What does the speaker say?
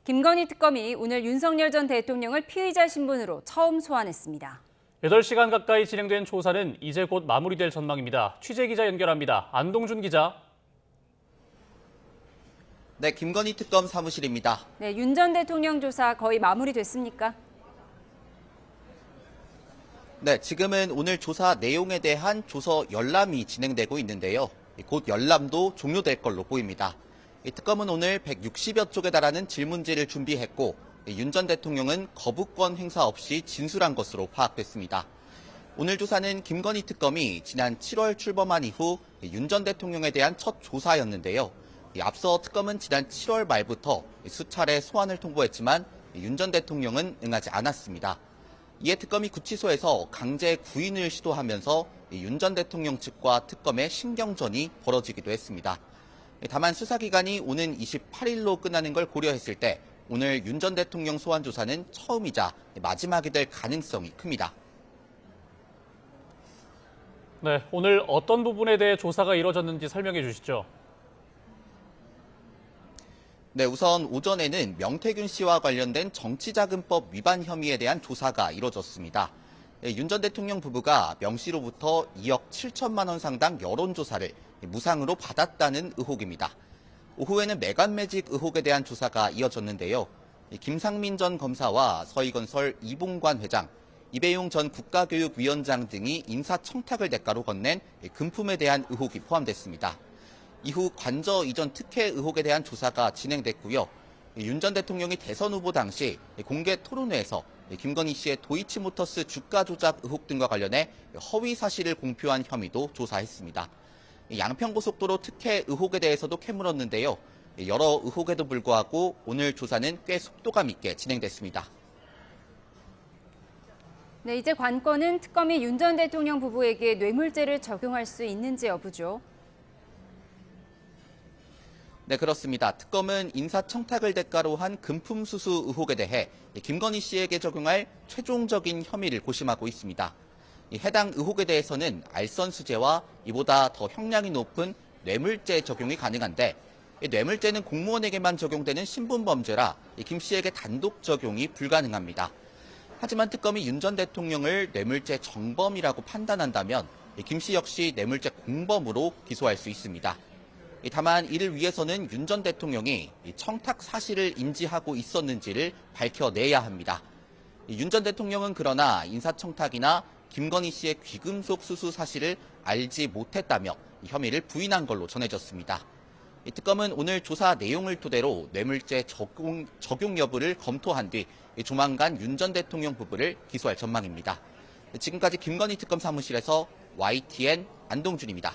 김건희 특검이 오늘 윤석열 전 대통령을 피의자 신분으로 처음 소환했습니다. 8시간 가까이 진행된 조사는 이제 곧 마무리될 전망입니다. 취재기자 연결합니다. 안동준 기자. 네, 김건희 특검 사무실입니다. 네, 윤 전 대통령 조사 거의 마무리됐습니까? 네, 지금은 오늘 조사 내용에 대한 조서 열람이 진행되고 있는데요. 곧 열람도 종료될 걸로 보입니다. 특검은 오늘 160여 쪽에 달하는 질문지를 준비했고 윤 전 대통령은 거부권 행사 없이 진술한 것으로 파악됐습니다. 오늘 조사는 김건희 특검이 지난 7월 출범한 이후 윤 전 대통령에 대한 첫 조사였는데요. 앞서 특검은 지난 7월 말부터 수차례 소환을 통보했지만 윤 전 대통령은 응하지 않았습니다. 이에 특검이 구치소에서 강제 구인을 시도하면서 윤 전 대통령 측과 특검의 신경전이 벌어지기도 했습니다. 다만 수사기간이 오는 28일로 끝나는 걸 고려했을 때 오늘 윤 전 대통령 소환 조사는 처음이자 마지막이 될 가능성이 큽니다. 네, 오늘 어떤 부분에 대해 조사가 이뤄졌는지 설명해 주시죠. 네, 우선 오전에는 명태균 씨와 관련된 정치자금법 위반 혐의에 대한 조사가 이뤄졌습니다. 윤 전 대통령 부부가 명 씨로부터 2억 7천만 원 상당 여론조사를 무상으로 받았다는 의혹입니다. 오후에는 매간매직 의혹에 대한 조사가 이어졌는데요. 김상민 전 검사와 서희건설 이봉관 회장, 이배용 전 국가교육위원장 등이 인사청탁을 대가로 건넨 금품에 대한 의혹이 포함됐습니다. 이후 관저 이전 특혜 의혹에 대한 조사가 진행됐고요. 윤 전 대통령이 대선 후보 당시 공개 토론회에서 김건희 씨의 도이치모터스 주가 조작 의혹 등과 관련해 허위 사실을 공표한 혐의도 조사했습니다. 양평고속도로 특혜 의혹에 대해서도 캐물었는데요. 여러 의혹에도 불구하고 오늘 조사는 꽤 속도감 있게 진행됐습니다. 네, 이제 관건은 특검이 윤 전 대통령 부부에게 뇌물죄를 적용할 수 있는지 여부죠. 네, 그렇습니다. 특검은 인사청탁을 대가로 한 금품 수수 의혹에 대해 김건희 씨에게 적용할 최종적인 혐의를 고심하고 있습니다. 해당 의혹에 대해서는 알선수재와 이보다 더 형량이 높은 뇌물죄 적용이 가능한데 뇌물죄는 공무원에게만 적용되는 신분범죄라 김 씨에게 단독 적용이 불가능합니다. 하지만 특검이 윤 전 대통령을 뇌물죄 정범이라고 판단한다면 김 씨 역시 뇌물죄 공범으로 기소할 수 있습니다. 다만 이를 위해서는 윤 전 대통령이 청탁 사실을 인지하고 있었는지를 밝혀내야 합니다. 윤 전 대통령은 그러나 인사청탁이나 김건희 씨의 귀금속 수수 사실을 알지 못했다며 혐의를 부인한 걸로 전해졌습니다. 특검은 오늘 조사 내용을 토대로 뇌물죄 적용 여부를 검토한 뒤 조만간 윤 전 대통령 부부를 기소할 전망입니다. 지금까지 김건희 특검 사무실에서 YTN 안동준입니다.